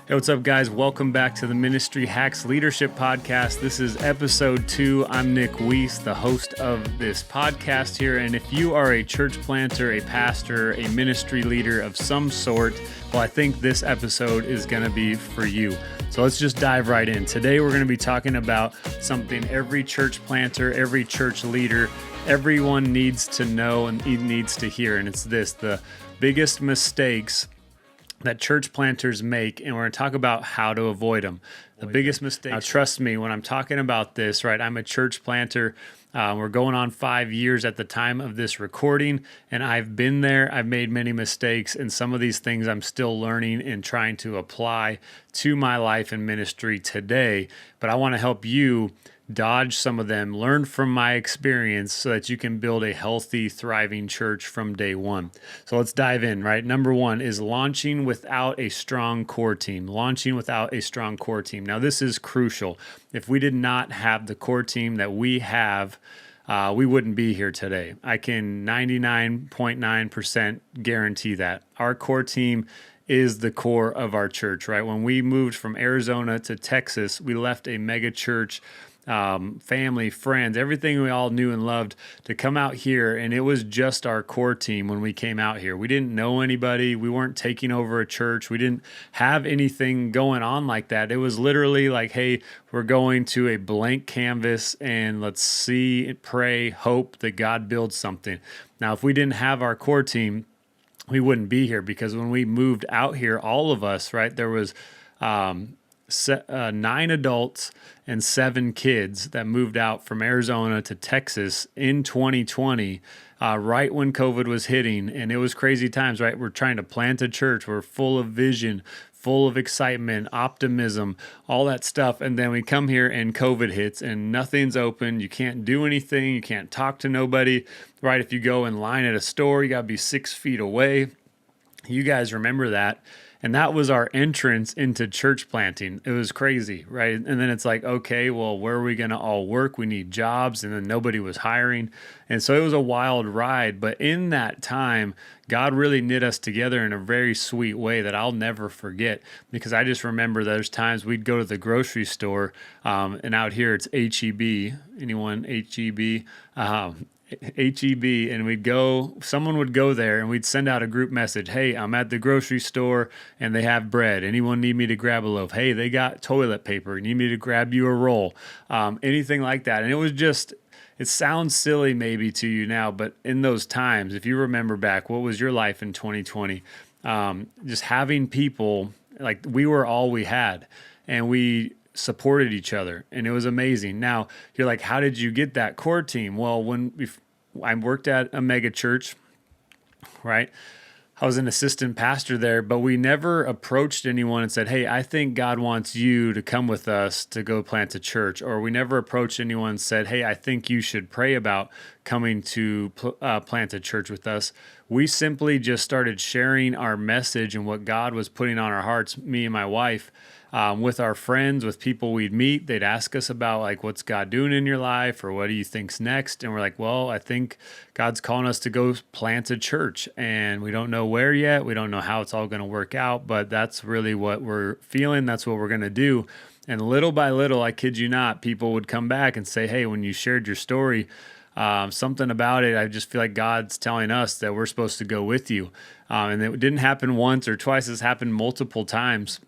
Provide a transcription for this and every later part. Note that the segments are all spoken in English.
Hey, what's up, guys? Welcome back to the Ministry Hacks Leadership Podcast. This is episode 2. I'm Nick Weiss, the host of this podcast here. And if you are a church planter, a pastor, a ministry leader of some sort, well, I think this episode is going to be for you. So let's just dive right in. Today, we're going to be talking about something every church planter, every church leader, everyone needs to know and needs to hear. And it's this: the biggest mistakes that church planters make, and we're going to talk about how to avoid them. The biggest mistakes. Now, trust me, when I'm talking about this, right, I'm a church planter. We're going on 5 years at the time of this recording, and I've been there. I've made many mistakes, and some of these things I'm still learning and trying to apply to my life and ministry today. But I want to help you dodge some of them, learn from my experience so that you can build a healthy, thriving church from day one. So let's dive in, right? Number one is launching without a strong core team. Launching without a strong core team. Now, this is crucial. If we did not have the core team that we have, we wouldn't be here today. I can 99.9% guarantee that. Our core team is the core of our church, right? When we moved from Arizona to Texas, we left a mega church, family, friends, everything we all knew and loved, to come out here. And it was just our core team when we came out here. We didn't know anybody. We weren't taking over a church. We didn't have anything going on like that. It was literally like, hey, we're going to a blank canvas and let's see, pray, hope that God builds something. Now, if we didn't have our core team, we wouldn't be here, because when we moved out here, all of us, right, there was 9 adults and 7 kids that moved out from Arizona to Texas in 2020, right when COVID was hitting. And it was crazy times, right? We're trying to plant a church. We're full of vision, full of excitement, optimism, all that stuff. And then we come here and COVID hits and nothing's open. You can't do anything. You can't talk to nobody, right? If you go in line at a store, you got to be 6 feet away. You guys remember that. And that was our entrance into church planting. It was crazy, right? And then it's like, okay, well, where are we going to all work? We need jobs. And then nobody was hiring. And so it was a wild ride. But in that time, God really knit us together in a very sweet way that I'll never forget, because I just remember there's times we'd go to the grocery store, and out here it's HEB. Anyone HEB? HEB, and someone would go there and we'd send out a group message. Hey, I'm at the grocery store and they have bread. Anyone need me to grab a loaf? Hey, they got toilet paper. Need me to grab you a roll? Anything like that. And it was just, it sounds silly maybe to you now, but in those times, if you remember back, what was your life in 2020? Just having people, like, we were all we had, and we supported each other, and it was amazing. Now, you're like, how did you get that core team? Well, I worked at a mega church, right? I was an assistant pastor there, but we never approached anyone and said, hey, I think God wants you to come with us to go plant a church. Or we never approached anyone and said, hey, I think you should pray about coming to plant a church with us. We simply just started sharing our message and what God was putting on our hearts, me and my wife, with our friends, with people we'd meet. They'd ask us about, like, what's God doing in your life, or what do you think's next? And we're like, well, I think God's calling us to go plant a church, and we don't know where yet. We don't know how it's all going to work out, but that's really what we're feeling. That's what we're going to do. And little by little, I kid you not, people would come back and say, hey, when you shared your story, something about it, I just feel like God's telling us that we're supposed to go with you. And it didn't happen once or twice. It's happened multiple times,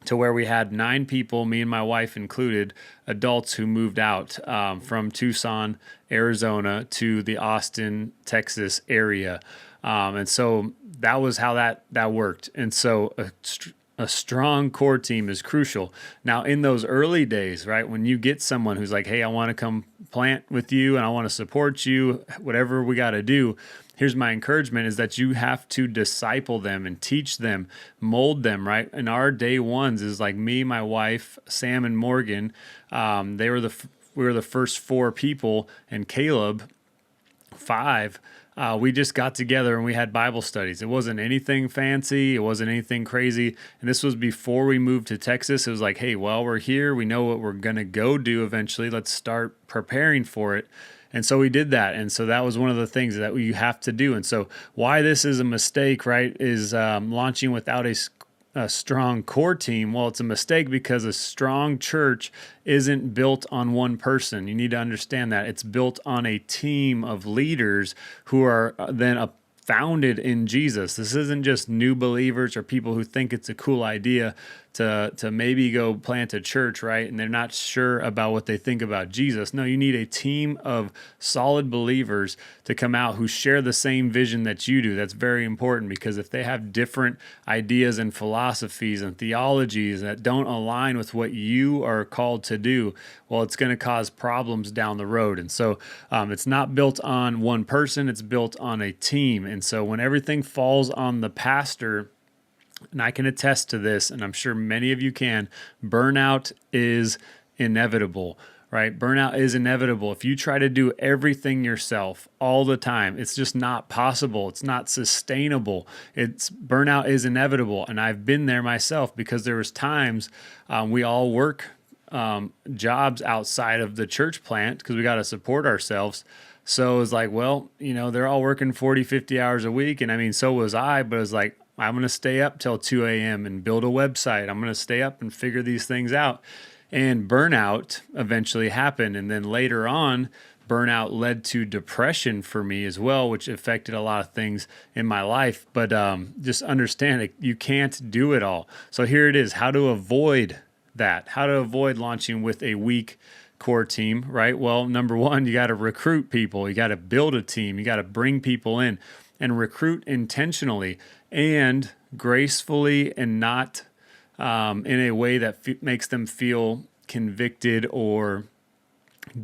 to where we had 9 people, me and my wife included, adults who moved out from Tucson, Arizona to the Austin, Texas area. And so that was how that worked. And so a strong core team is crucial. Now, in those early days, right, when you get someone who's like, hey, I want to come plant with you and I want to support you, whatever we got to do, here's my encouragement, is that you have to disciple them and teach them, mold them, right? And our day ones is like me, my wife, Sam, and Morgan. We were the first 4 people, and Caleb, 5. We just got together and we had Bible studies. It wasn't anything fancy. It wasn't anything crazy. And this was before we moved to Texas. It was like, hey, well, we're here. We know what we're going to go do eventually. Let's start preparing for it. And so we did that. And so that was one of the things that you have to do. And so why this is a mistake, right, is launching without a strong core team. Well, it's a mistake because a strong church isn't built on one person. You need to understand that it's built on a team of leaders who are then founded in Jesus. This isn't just new believers or people who think it's a cool idea to maybe go plant a church, right? And they're not sure about what they think about Jesus. No, you need a team of solid believers to come out who share the same vision that you do. That's very important, because if they have different ideas and philosophies and theologies that don't align with what you are called to do, well, it's going to cause problems down the road. And so it's not built on one person, it's built on a team. And so when everything falls on the pastor, and I can attest to this, and I'm sure many of you can, burnout is inevitable, right? Burnout is inevitable. If you try to do everything yourself all the time, it's just not possible. It's not sustainable. Burnout is inevitable. And I've been there myself, because there was times we all work jobs outside of the church plant because we got to support ourselves. So it was like, well, they're all working 40, 50 hours a week. And I mean, so was I, but it was like, I'm going to stay up till 2 a.m. and build a website. I'm going to stay up and figure these things out. And burnout eventually happened. And then later on, burnout led to depression for me as well, which affected a lot of things in my life. But just understand it, you can't do it all. So here it is, how to avoid that, how to avoid launching with a weak core team, right? Well, number one, you got to recruit people. You got to build a team. You got to bring people in and recruit intentionally and gracefully, and not in a way that makes them feel convicted or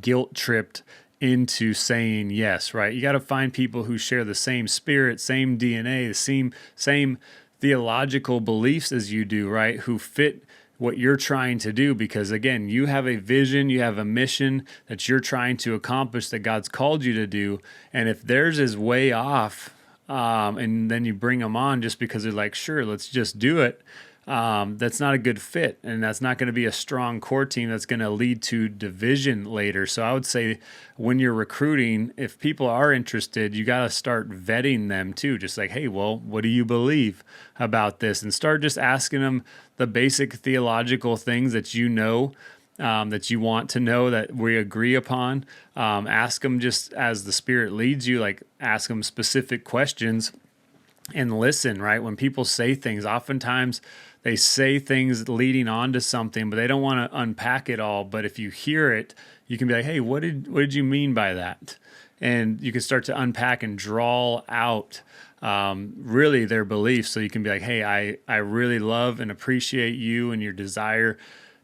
guilt tripped into saying yes, right? You got to find people who share the same spirit, same DNA, the same theological beliefs as you do, right? Who fit what you're trying to do, because again, you have a vision, you have a mission that you're trying to accomplish, that God's called you to do. And if theirs is way off, and then you bring them on just because they're like, sure, let's just do it, that's not a good fit. And that's not going to be a strong core team. That's going to lead to division later. So I would say when you're recruiting, if people are interested, you got to start vetting them too. Just like, hey, well, what do you believe about this? And start just asking them the basic theological things that that you want to know, that we agree upon. Ask them just as the Spirit leads you, like ask them specific questions and listen, right? When people say things, oftentimes they say things leading on to something, but they don't want to unpack it all. But if you hear it, you can be like, hey, what did you mean by that? And you can start to unpack and draw out really their beliefs. So you can be like, hey, I really love and appreciate you and your desire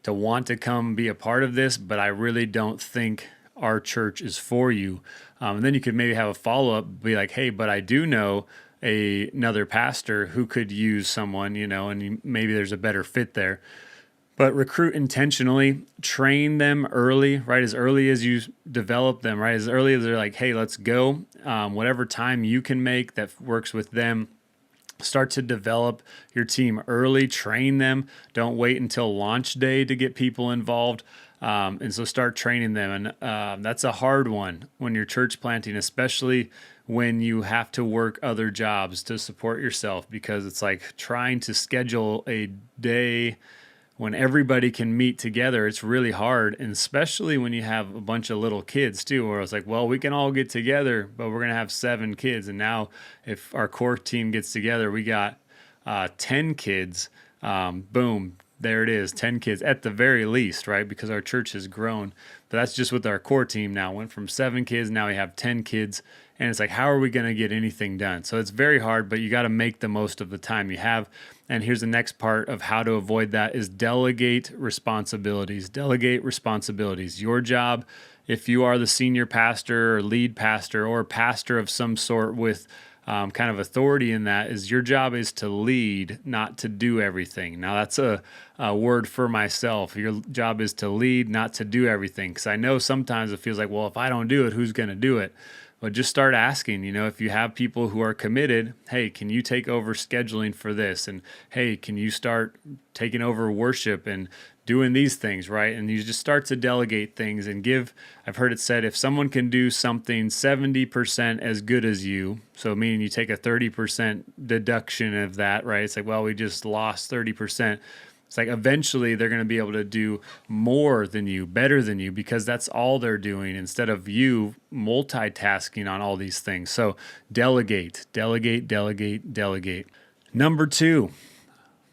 to want to come be a part of this, but I really don't think our church is for you. And then you could maybe have a follow-up, be like, hey, but I do know another pastor who could use someone, and maybe there's a better fit there. But recruit intentionally, train them early, right? As early as you develop them, right? As early as they're like, hey, let's go. Whatever time you can make that works with them. Start to develop your team early, train them. Don't wait until launch day to get people involved. And so start training them. And that's a hard one when you're church planting, especially when you have to work other jobs to support yourself, because it's like trying to schedule a day when everybody can meet together. It's really hard, and especially when you have a bunch of little kids too, where it's like, well, we can all get together, but we're going to have 7 kids. And now if our core team gets together, we got 10 kids. Boom, there it is, 10 kids at the very least, right? Because our church has grown. But that's just with our core team now. Went from 7 kids, now we have 10 kids. And it's like, how are we going to get anything done? So it's very hard, but you got to make the most of the time you have. And here's the next part of how to avoid that is delegate responsibilities. Delegate responsibilities. Your job, if you are the senior pastor or lead pastor or pastor of some sort with kind of authority in that, is your job is to lead, not to do everything. Now that's a word for myself. Your job is to lead, not to do everything. Because I know sometimes it feels like, well, if I don't do it, who's going to do it? But just start asking, if you have people who are committed, hey, can you take over scheduling for this? And hey, can you start taking over worship and doing these things, right? And you just start to delegate things and give. I've heard it said, if someone can do something 70% as good as you, so meaning you take a 30% deduction of that, right? It's like, well, we just lost 30%. It's like eventually they're going to be able to do more than you, better than you, because that's all they're doing instead of you multitasking on all these things. So delegate, delegate, delegate, delegate. Number 2,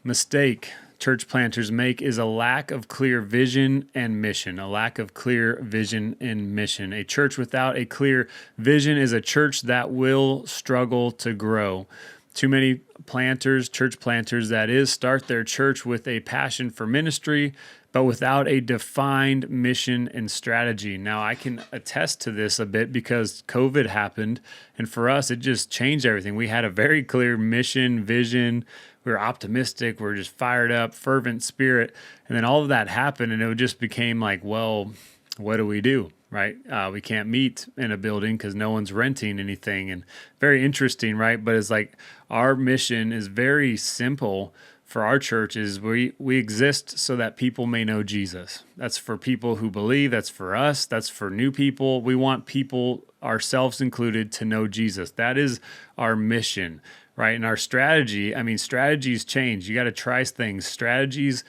mistake church planters make is a lack of clear vision and mission. A lack of clear vision and mission. A church without a clear vision is a church that will struggle to grow. Too many planters, church planters that is, start their church with a passion for ministry, but without a defined mission and strategy. Now, I can attest to this a bit because COVID happened, and for us, it just changed everything. We had a very clear mission, vision. We were optimistic. We were just fired up, fervent spirit. And then all of that happened, and it just became like, well, what do we do, right? We can't meet in a building because no one's renting anything. And very interesting, right? But it's like our mission is very simple for our church is we exist so that people may know Jesus. That's for people who believe. That's for us. That's for new people. We want people, ourselves included, to know Jesus. That is our mission, right? And our strategy, strategies change. You got to try things. Strategies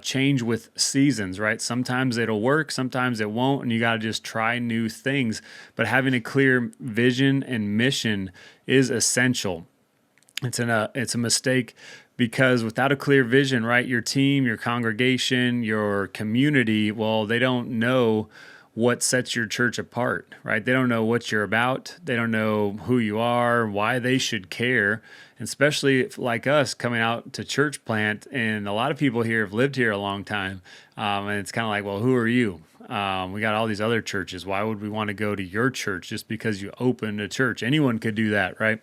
change with seasons, right? Sometimes it'll work, sometimes it won't, and you got to just try new things. But having a clear vision and mission is essential. It's a mistake because without a clear vision, right, your team, your congregation, your community, well, they don't know what sets your church apart, right? They don't know what you're about. They don't know who you are, why they should care. And especially if, like us, coming out to church plant, and a lot of people here have lived here a long time. And it's kind of like, well, who are you? We got all these other churches. Why would we want to go to your church just because you opened a church? Anyone could do that, right?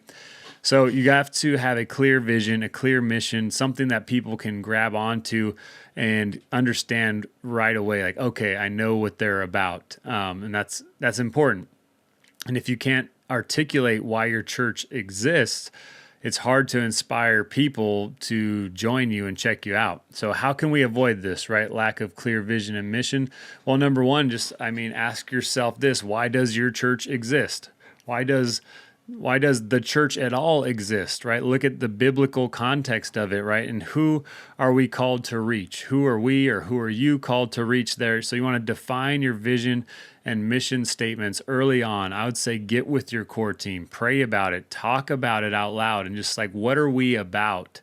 So you have to have a clear vision, a clear mission, something that people can grab onto and understand right away. Like, okay, I know what they're about, and that's important. And if you can't articulate why your church exists, it's hard to inspire people to join you and check you out. So how can we avoid this, right? Lack of clear vision and mission. Well, number one, ask yourself this: why does your church exist? Why does the church at all exist, right? Look at the biblical context of it, right? And who are we called to reach? Who are we or who are you called to reach there? So you want to define your vision and mission statements early on. I would say get with your core team, pray about it, talk about it out loud, and just like, what are we about?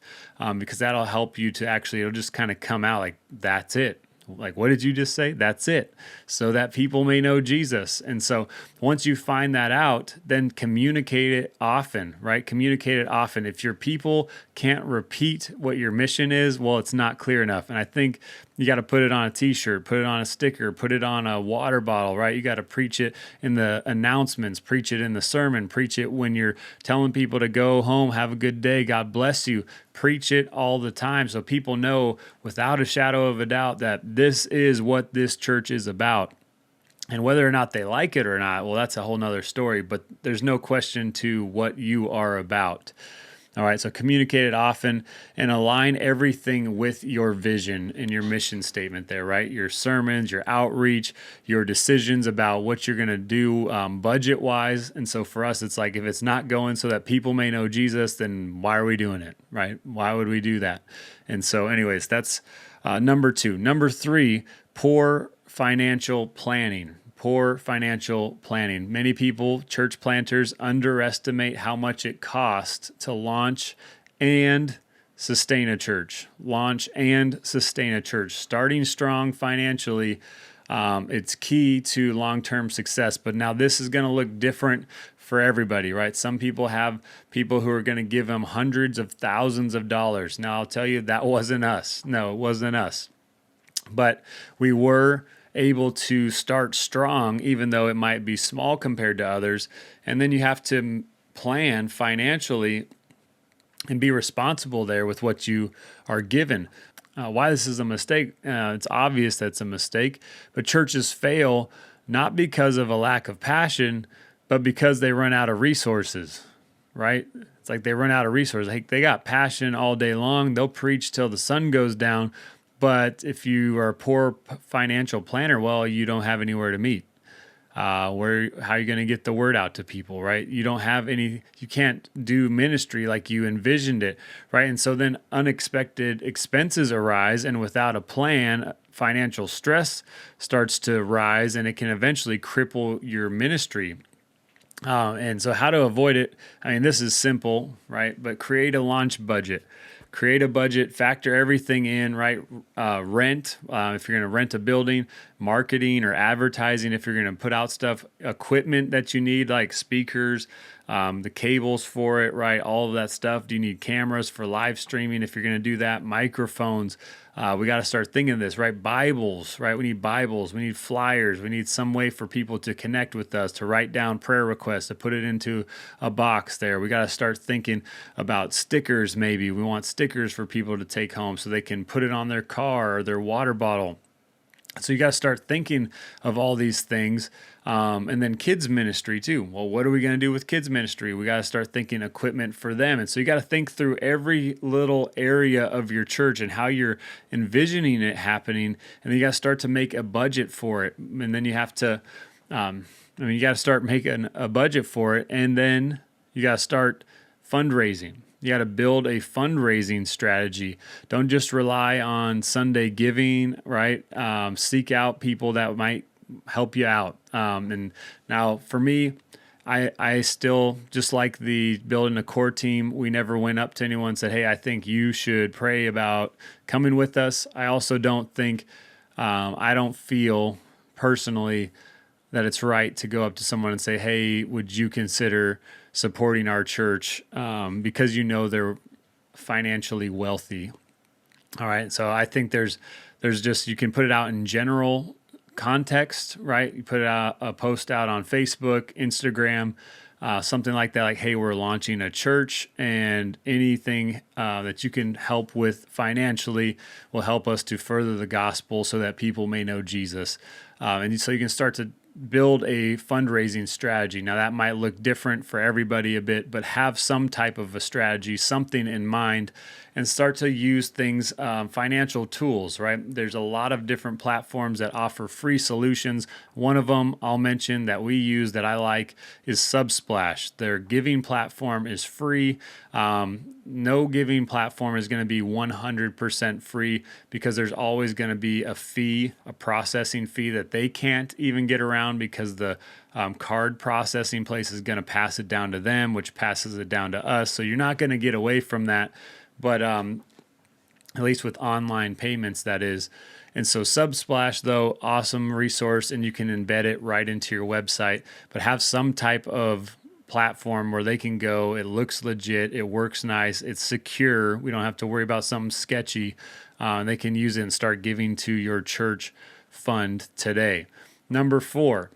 Because that'll help you to it'll just kind of come out like, that's it. Like, what did you just say? That's it. So that people may know Jesus. And so once you find that out, then communicate it often, right? Communicate it often. If your people can't repeat what your mission is, well, it's not clear enough. And I think you got to put it on a t-shirt, put it on a sticker, put it on a water bottle, right? You got to preach it in the announcements, preach it in the sermon, preach it when you're telling people to go home, have a good day, God bless you. Preach it all the time so people know without a shadow of a doubt that this is what this church is about. And whether or not they like it or not, well, that's a whole nother story, but there's no question to what you are about. All right, so communicate it often and align everything with your vision and your mission statement there, right? Your sermons, your outreach, your decisions about what you're going to do budget-wise. And so for us, it's like, if it's not going so that people may know Jesus, then why are we doing it, right? Why would we do that? And so anyways, that's number 2. Number 3, poor financial planning. Poor financial planning. Many people, church planters, underestimate how much it costs to launch and sustain a church. Launch and sustain a church. Starting strong financially, it's key to long-term success. But now this is going to look different for everybody, right? Some people have people who are going to give them hundreds of thousands of dollars. Now, I'll tell you, that wasn't us. No, it wasn't us. But we were able to start strong, even though it might be small compared to others. And then you have to plan financially and be responsible there with what you are given. Why this is a mistake, it's obvious that's a mistake, but churches fail not because of a lack of passion, but because they run out of resources, right? It's like they run out of resources. They got passion all day long. They'll preach till the sun goes down, But if you are a poor financial planner, well, you don't have anywhere to meet. How are you going to get the word out to people, right? You can't do ministry like you envisioned it, right? And so then unexpected expenses arise, and without a plan, financial stress starts to rise, and it can eventually cripple your ministry. And so how to avoid it? I mean, this is simple, right? But create a launch budget. Create a budget, factor everything in, right? Rent, if you're going to rent a building, marketing or advertising, if you're going to put out stuff, equipment that you need, like speakers, the cables for it, right? All of that stuff. Do you need cameras for live streaming if you're going to do that? Microphones. We got to start thinking of this, right? Bibles, right? We need Bibles. We need flyers. We need some way for people to connect with us, to write down prayer requests, to put it into a box there. We got to start thinking about stickers maybe. We want stickers for people to take home so they can put it on their car or their water bottle. So you got to start thinking of all these things. And then kids ministry too. Well, what are we going to do with kids ministry? We got to start thinking equipment for them. And so you got to think through every little area of your church and how you're envisioning it happening. And then you got to start to make a budget for it. And then you have to, you got to start making a budget for it. And then you got to start fundraising. You got to build a fundraising strategy. Don't just rely on Sunday giving, right? Seek out people that might help you out. And now for me, I still, just like the building a core team, we never went up to anyone and said, hey, I think you should pray about coming with us. I also don't think, I don't feel personally that it's right to go up to someone and say, hey, would you consider supporting our church because they're financially wealthy. All right. So I think there's just, you can put it out in general context, right? You put it out, a post out on Facebook, Instagram, something like that, like, hey, we're launching a church, and anything that you can help with financially will help us to further the gospel so that people may know Jesus. And so you can start to build a fundraising strategy. Now that might look different for everybody a bit, but have some type of a strategy, something in mind, and start to use things, financial tools, right? There's a lot of different platforms that offer free solutions. One of them I'll mention that we use that I like is Subsplash. Their giving platform is free. No giving platform is going to be 100% free because there's always going to be a fee, a processing fee that they can't even get around because the card processing place is going to pass it down to them, which passes it down to us. So you're not going to get away from that. But at least with online payments, that is. And so Subsplash, though, awesome resource, and you can embed it right into your website, but have some type of platform where they can go. It looks legit. It works nice. It's secure. We don't have to worry about something sketchy. They can use it and start giving to your church fund today. Number four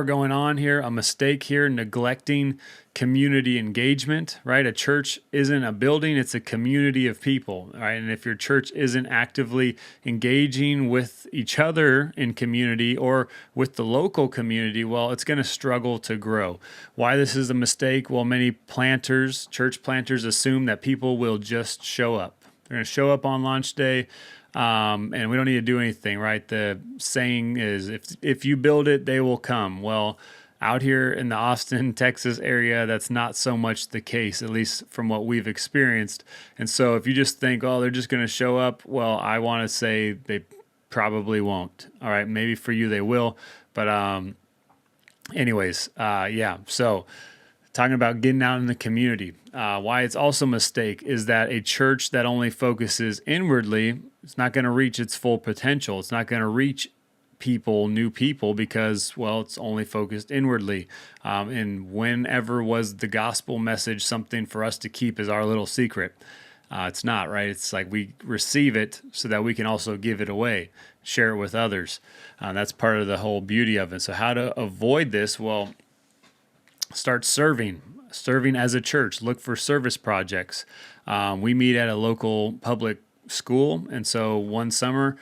going on here, a mistake here, neglecting community engagement, right? A church isn't a building, it's a community of people, right? And if your church isn't actively engaging with each other in community or with the local community, well, it's going to struggle to grow. Why this is a mistake? Well, many church planters assume that people will just show up. They're going to show up on launch day. And we don't need to do anything, right? The saying is, if you build it, they will come. Well, out here in the Austin, Texas area, that's not so much the case, at least from what we've experienced. And so if you just think, oh, they're just going to show up, well, I want to say they probably won't. All right, maybe for you they will. But yeah, so talking about getting out in the community. Why it's also a mistake is that a church that only focuses inwardly, it's not going to reach its full potential. It's not going to reach new people, because, well, it's only focused inwardly. And whenever was the gospel message something for us to keep as our little secret? It's not, right? It's like we receive it so that we can also give it away, share it with others. That's part of the whole beauty of it. So how to avoid this? Well, start serving as a church. Look for service projects. We meet at a local public school, and so one summer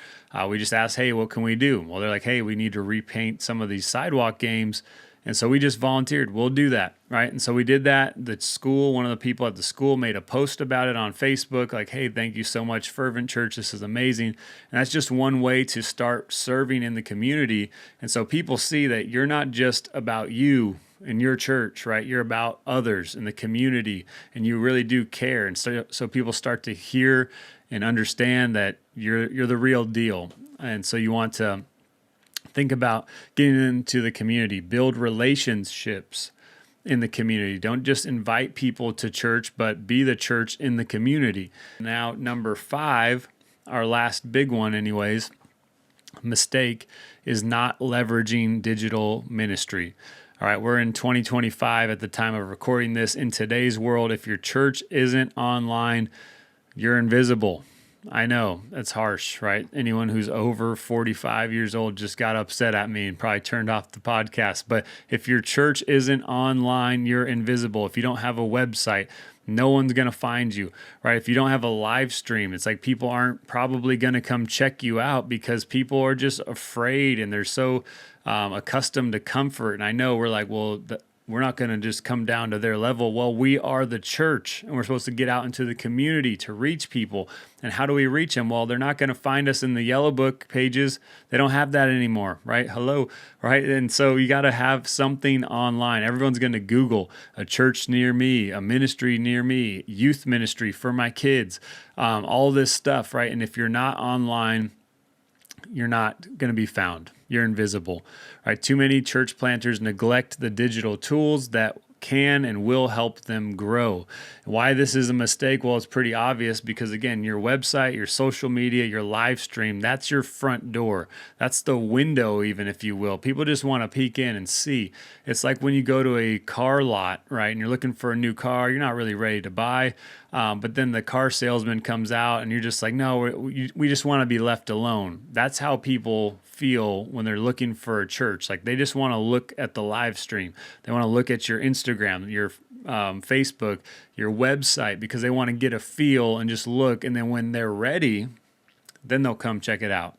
we just asked, hey, what can we do? Well, they're like, hey, we need to repaint some of these sidewalk games, And so we just volunteered. We'll do that, right? And so we did that. The school, one of the people at the school made a post about it on Facebook, like, hey, thank you so much, Fervent Church. This is amazing. And that's just one way to start serving in the community. And so people see that you're not just about you in your church, right? You're about others in the community, and you really do care. And so people start to hear and understand that you're the real deal. And so you want to think about getting into the community, build relationships in the community. Don't just invite people to church, but be the church in the community. Now, number 5, our last big one anyways, mistake is not leveraging digital ministry. All right, we're in 2025 at the time of recording this. In today's world, if your church isn't online, you're invisible. I know, that's harsh, right? Anyone who's over 45 years old just got upset at me and probably turned off the podcast. But if your church isn't online, you're invisible. If you don't have a website, no one's going to find you, right? If you don't have a live stream, it's like people aren't probably going to come check you out because people are just afraid and they're so accustomed to comfort. And I know we're like, well, we're not going to just come down to their level. Well, we are the church, and we're supposed to get out into the community to reach people. And how do we reach them? Well, they're not going to find us in the yellow book pages. They don't have that anymore, right? Hello, right? And so you got to have something online. Everyone's going to Google a church near me, a ministry near me, youth ministry for my kids, all this stuff, right? And if you're not online, you're not going to be found. You're invisible, right? Too many church planters neglect the digital tools that can and will help them grow. Why this is a mistake? Well, it's pretty obvious because, again, your website, your social media, your live stream, that's your front door. That's the window, even, if you will. People just want to peek in and see. It's like when you go to a car lot, right, and you're looking for a new car, you're not really ready to buy, but then the car salesman comes out and you're just like, no, we just want to be left alone. That's how people feel when they're looking for a church. Like they just want to look at the live stream. They want to look at your Instagram, your Facebook, your website, because they want to get a feel and just look. And then when they're ready, then they'll come check it out.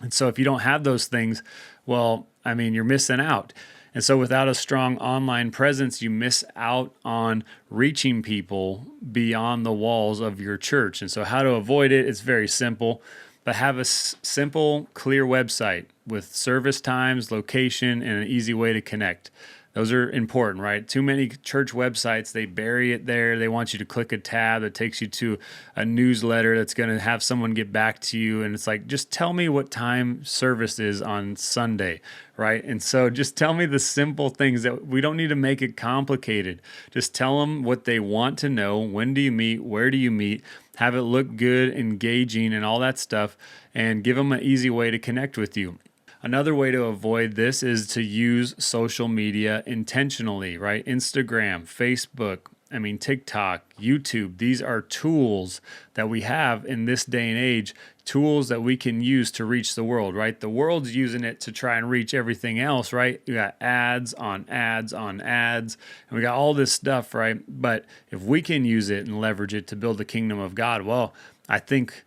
And so if you don't have those things, well, I mean, you're missing out. And so without a strong online presence, you miss out on reaching people beyond the walls of your church. And so how to avoid it? It's very simple. But have a simple, clear website with service times, location, and an easy way to connect. Those are important, right? Too many church websites, they bury it there. They want you to click a tab that takes you to a newsletter that's going to have someone get back to you. And it's like, just tell me what time service is on Sunday, right? And so just tell me the simple things that we don't need to make it complicated. Just tell them what they want to know. When do you meet? Where do you meet? Have it look good, engaging, and all that stuff, and give them an easy way to connect with you. Another way to avoid this is to use social media intentionally, right? Instagram, Facebook, TikTok, YouTube. These are tools that we have in this day and age, tools that we can use to reach the world, right? The world's using it to try and reach everything else, right? We got ads on ads on ads, and we got all this stuff, right? But if we can use it and leverage it to build the kingdom of God, well, I think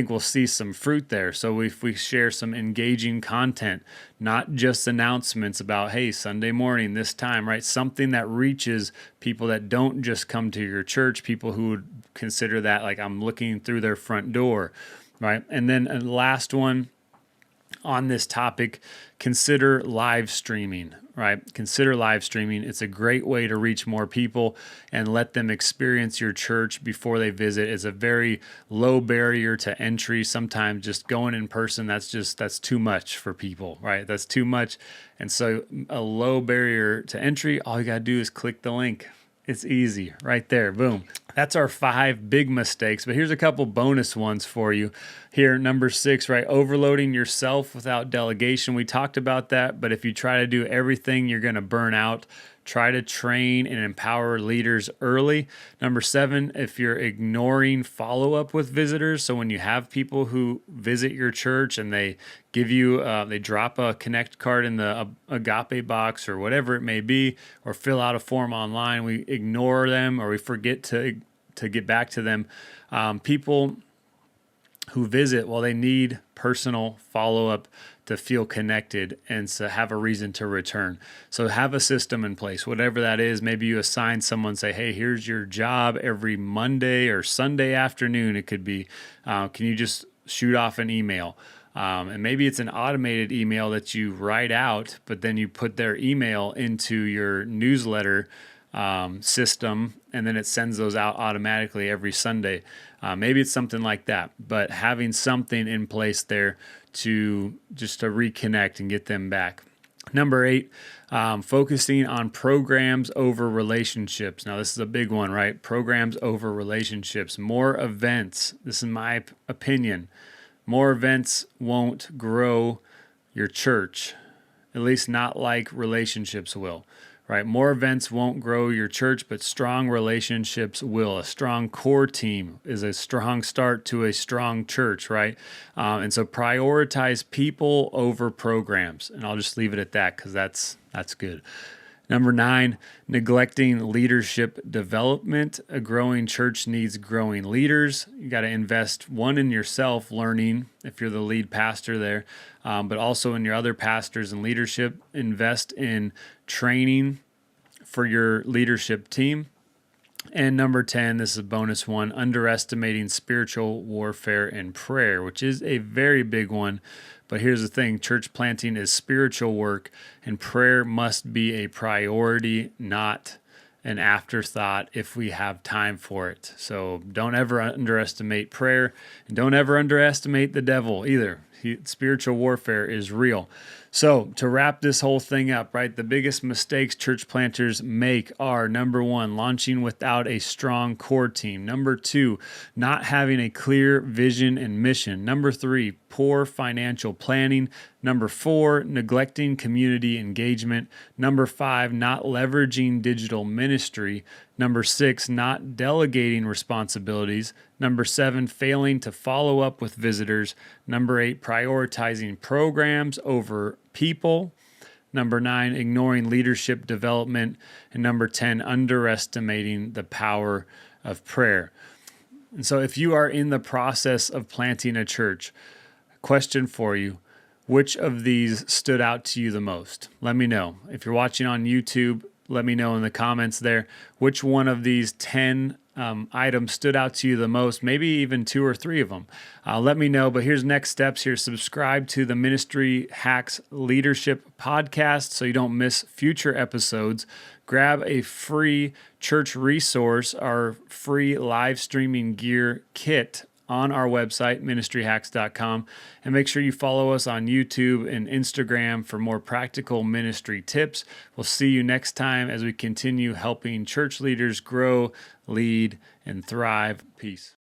we'll see some fruit there. So if we share some engaging content, not just announcements about, hey, Sunday morning, this time, right? Something that reaches people that don't just come to your church, people who would consider that like I'm looking through their front door, right? And then a last one on this topic, consider live streaming, right? Consider live streaming. It's a great way to reach more people and let them experience your church before they visit. It's a very low barrier to entry. Sometimes just going in person, that's too much for people, right? That's too much. And so a low barrier to entry, all you got to do is click the link. It's easy right there. Boom. That's our 5 big mistakes, but here's a couple bonus ones for you. Here, number 6, right? Overloading yourself without delegation. We talked about that, but if you try to do everything, you're going to burn out. Try to train and empower leaders early. Number 7, if you're ignoring follow-up with visitors, so when you have people who visit your church and they give you, they drop a connect card in the agape box or whatever it may be, or fill out a form online, we ignore them or we forget to get back to them. People who visit, well, they need personal follow-up to feel connected and to have a reason to return. So have a system in place, whatever that is. Maybe you assign someone, say, hey, here's your job every Monday or Sunday afternoon. It could be, can you just shoot off an email? And maybe it's an automated email that you write out, but then you put their email into your newsletter system, and then it sends those out automatically every Sunday. Maybe it's something like that, but having something in place there to reconnect and get them back. Number 8, focusing on programs over relationships. Now, this is a big one, right? Programs over relationships. More events. This is my opinion. More events won't grow your church, at least not like relationships will. Right? More events won't grow your church, but strong relationships will. A strong core team is a strong start to a strong church, right? And so prioritize people over programs. And I'll just leave it at that because that's good. Number 9, neglecting leadership development. A growing church needs growing leaders. You got to invest, one, in yourself, learning if you're the lead pastor there, but also in your other pastors and leadership. Invest in training for your leadership team. And number 10, this is a bonus one, underestimating spiritual warfare and prayer, which is a very big one. But here's the thing, church planting is spiritual work, and prayer must be a priority, not an afterthought if we have time for it. So don't ever underestimate prayer, and don't ever underestimate the devil either. Spiritual warfare is real. So to wrap this whole thing up, right, the biggest mistakes church planters make are, number 1, launching without a strong core team. Number 2, not having a clear vision and mission. Number 3, poor financial planning. Number 4, neglecting community engagement. Number 5, not leveraging digital ministry. Number 6, not delegating responsibilities. Number 7, failing to follow up with visitors. Number 8, prioritizing programs over people. Number 9, ignoring leadership development. And number 10, underestimating the power of prayer. And so if you are in the process of planting a church, question for you, which of these stood out to you the most? Let me know. If you're watching on YouTube, let me know in the comments there which one of these 10 items stood out to you the most, maybe even 2 or 3 of them. Let me know, but here's next steps here. Subscribe to the Ministry Hacks Leadership Podcast so you don't miss future episodes. Grab a free church resource, our free live streaming gear kit on our website, ministryhacks.com, and make sure you follow us on YouTube and Instagram for more practical ministry tips. We'll see you next time as we continue helping church leaders grow, lead, and thrive. Peace.